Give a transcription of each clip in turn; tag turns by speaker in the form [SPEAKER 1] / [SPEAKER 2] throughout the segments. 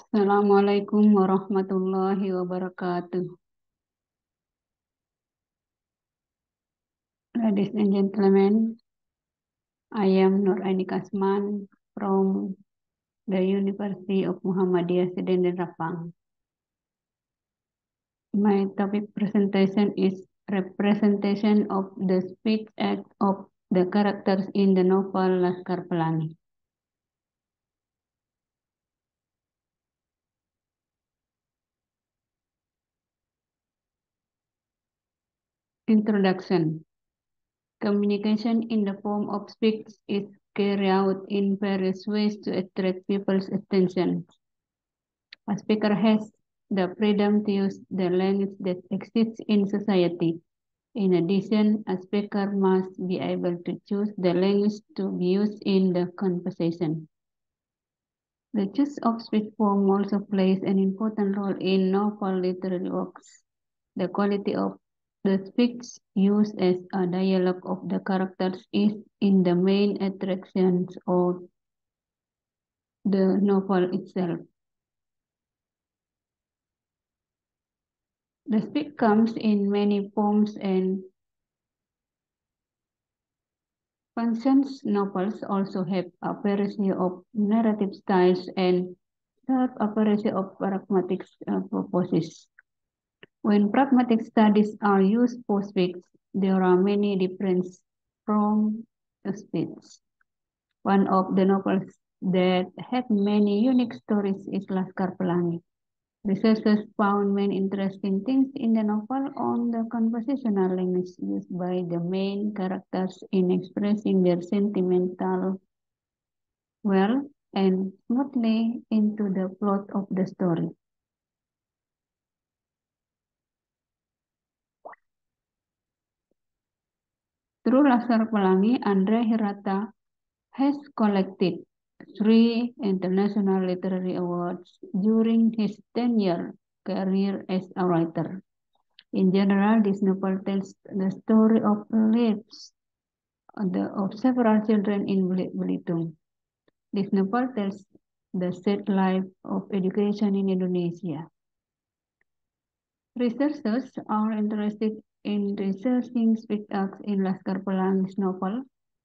[SPEAKER 1] Assalamualaikum warahmatullahi wabarakatuh. Ladies and gentlemen, I am Nuraini Kasman from the University of Muhammadiyah Sedendan Rapang. My topic presentation is representation of the speech act of the characters in the novel Laskar Pelangi. Introduction. Communication in the form of speech is carried out in various ways to attract people's attention. A speaker has the freedom to use the language that exists in society. In addition, a speaker must be able to choose the language to be used in the conversation. The choice of speech form also plays an important role in novel literary works. The quality of the speech used as a dialogue of the characters is in the main attractions of the novel itself. The speech comes in many forms and functions. Novels also have a variety of narrative styles and serve a variety of pragmatic purposes. When pragmatic studies are used for speech, there are many differences from the speech. One of the novels that have many unique stories is Laskar Pelangi. Researchers found many interesting things in the novel on the conversational language used by the main characters in expressing their sentimental well and smoothly into the plot of the story. Through Laskar Pelangi, Andre Hirata has collected 3 international literary awards during his 10-year career as a writer. In general, this novel tells the story of lives of several children in Belitung. This novel tells the sad life of education in Indonesia. Researchers are interested in researching speech acts in Laskar Pelangi's novel,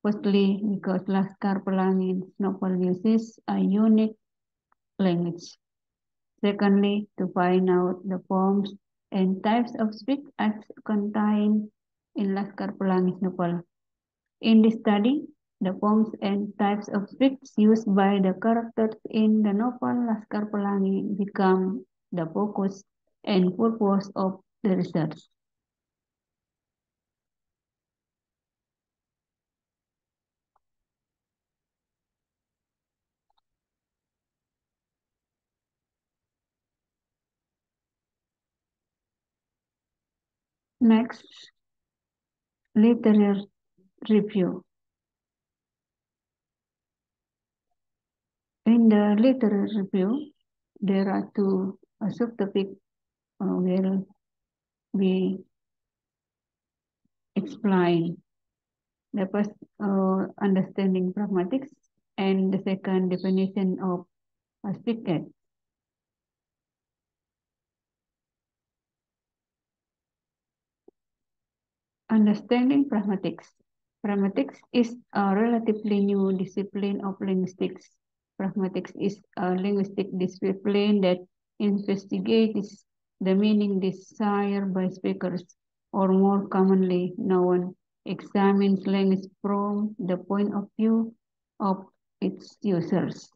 [SPEAKER 1] firstly because Laskar Pelangi's novel uses a unique language. Secondly, to find out the forms and types of speech acts contained in Laskar Pelangi's novel. In this study, the forms and types of speech used by the characters in the novel Laskar Pelangi become the focus and purpose of the research. Next, literary review. In the literary review, there are two subtopics will be explained. The first, understanding pragmatics, and the second, definition of a speech act. Understanding pragmatics. Pragmatics is a relatively new discipline of linguistics. Pragmatics is a linguistic discipline that investigates the meaning desired by speakers, or more commonly known, examines language from the point of view of its users.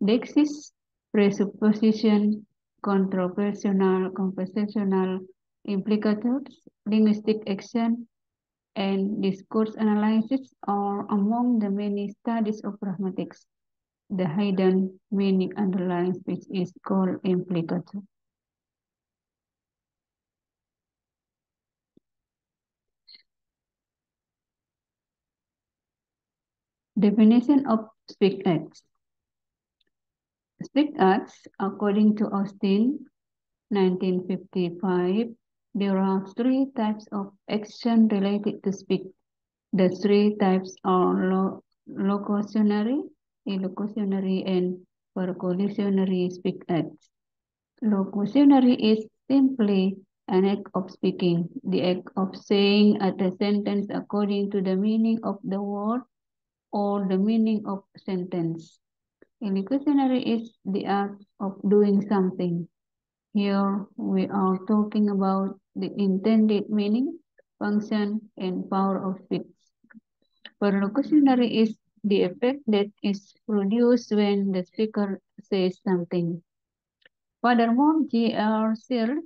[SPEAKER 1] The exists presupposition, conversational implicators, linguistic action, and discourse analysis are among the many studies of pragmatics. The hidden meaning underlying speech is called implicator. Definition of speech acts. Speech acts, according to Austin, 1955, there are 3 types of action related to speech. The 3 types are locutionary, illocutionary, and perlocutionary speak acts. Locutionary is simply an act of speaking, the act of saying a sentence according to the meaning of the word or the meaning of sentence. Illocutionary is the act of doing something. Here we are talking about the intended meaning, function, and power of speech. Perlocutionary is the effect that is produced when the speaker says something. Furthermore, J.R. Searle,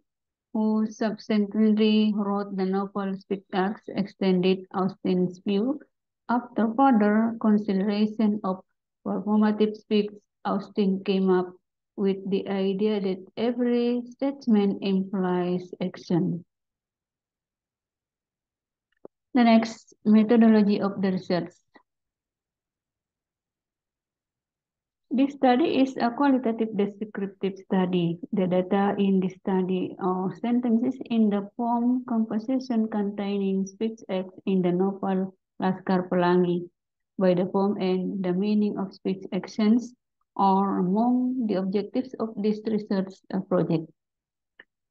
[SPEAKER 1] who subsequently wrote the novel Speak Acts, extended Austin's view. After further consideration of performative speech, Austin came up with the idea that every statement implies action. The next, methodology of the research. This study is a qualitative descriptive study. The data in this study are sentences in the form composition containing speech acts in the novel Laskar Pelangi. By the form and the meaning of speech actions are among the objectives of this research project.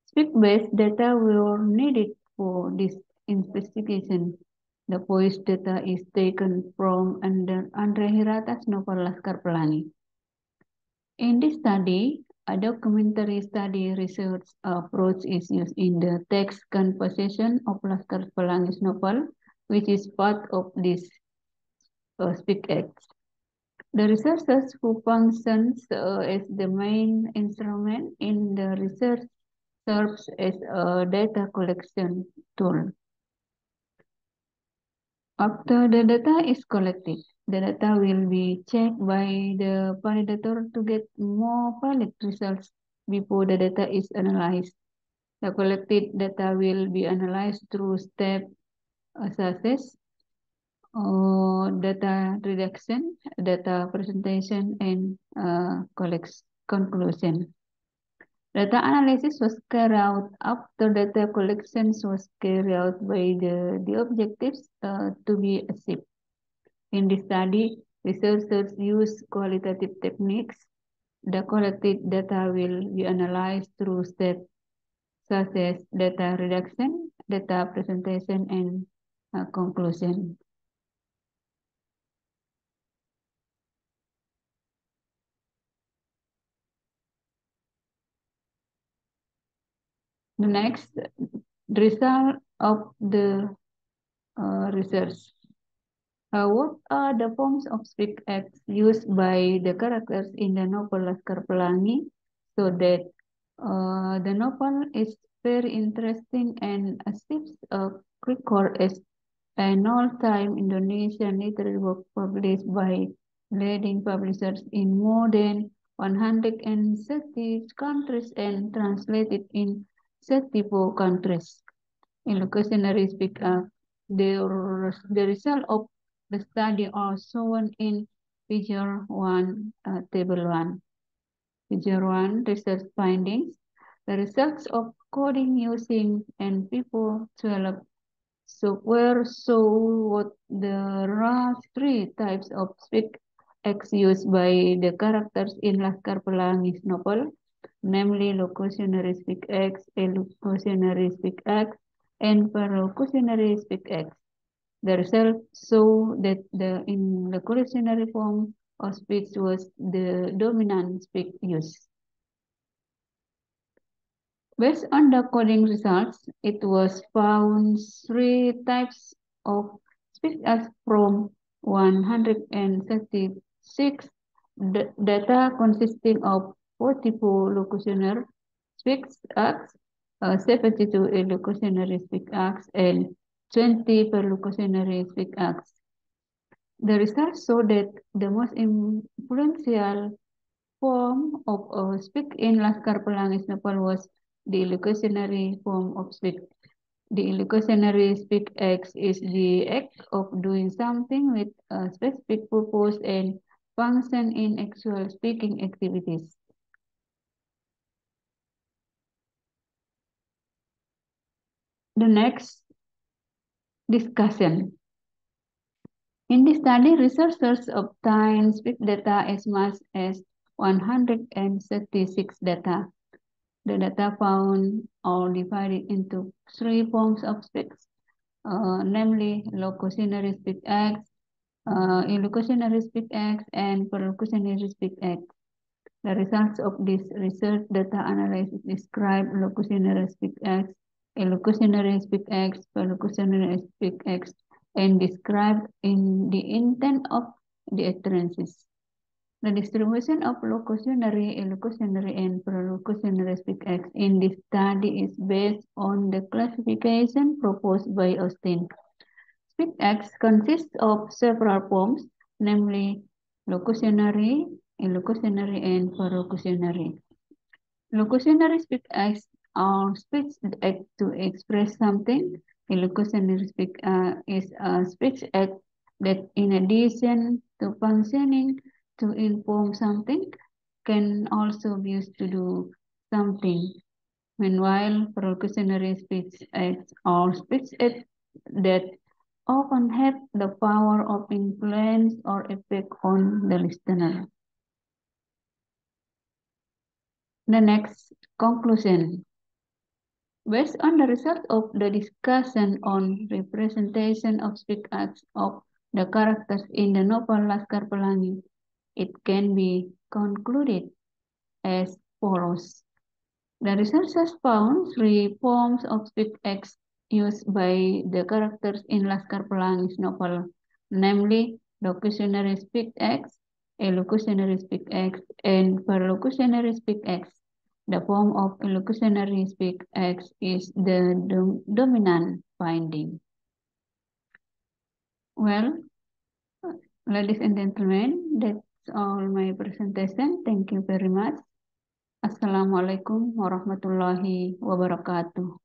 [SPEAKER 1] Speech-based data were needed for this investigation. The voice data is taken from Andre Hirata's novel Laskar Pelangi. In this study, a documentary study research approach is used in the text composition of Laskar Pelangi's novel, which is part of this Speak Acts. The researchers who functions as the main instrument in the research serves as a data collection tool. After the data is collected, the data will be checked by the validator to get more valid results before the data is analyzed. The collected data will be analyzed through steps such as data reduction, data presentation, and conclusion. Data analysis was carried out after data collections was carried out by the objectives to be achieved. In this study, researchers use qualitative techniques. The collected data will be analyzed through steps such as data reduction, data presentation, and conclusion. The next, result of the research. What are the forms of speak acts used by the characters in the novel Laskar Pelangi? So that the novel is very interesting and achieves a record as an all-time Indonesian literary work published by leading publishers in more than 130 countries and translated in 34 countries. In locutionary speak the result of the study are shown in Figure 1, Table 1. Figure 1, research findings. The results of coding using NP4 12 software show what there are three types of speak acts used by the characters in Laskar Pelangi's novel, namely locutionary speak acts, elocutionary speak acts, and perlocutionary speak acts. The results show that in the locutionary form of speech was the dominant speak use. Based on the coding results, it was found three types of speech acts from 136 data consisting of 44 locutioner speech acts, 72 elocutionary speech acts, and 20 perlocutionary speech acts. The results show that the most influential form of speak in Laskar Pelangi's novel was the illocutionary form of speak. The illocutionary speak act is the act of doing something with a specific purpose and function in actual speaking activities. The next discussion. In this study, researchers obtained speak data as much as 136 data. The data found are divided into three forms of speech, namely locutionary speech acts, illocutionary speech acts, and perlocutionary speech acts. The results of this research data analysis describe locutionary speech acts, illocutionary speech acts, perlocutionary speech acts, and describe in the intent of the utterances. The distribution of locutionary, illocutionary, and perlocutionary speech acts in this study is based on the classification proposed by Austin. Speech acts consist of several forms, namely locutionary, illocutionary, and perlocutionary. Locutionary speech acts are speech act to express something. Illocutionary speech is a speech act that, in addition to functioning to inform something, can also be used to do something. Meanwhile, perlocutionary speech acts are speech acts that often have the power of influence or effect on the listener. The next conclusion. Based on the result of the discussion on representation of speech acts of the characters in the novel Laskar Pelangi, it can be concluded as follows. The researchers found three forms of speech acts used by the characters in Laskar Pelangi's novel, namely locutionary speech acts, illocutionary speech acts, and perlocutionary speech acts. The form of illocutionary speech acts is the dominant finding. Well, ladies and gentlemen, that's all my presentation. Thank you very much. Assalamualaikum warahmatullahi wabarakatuh.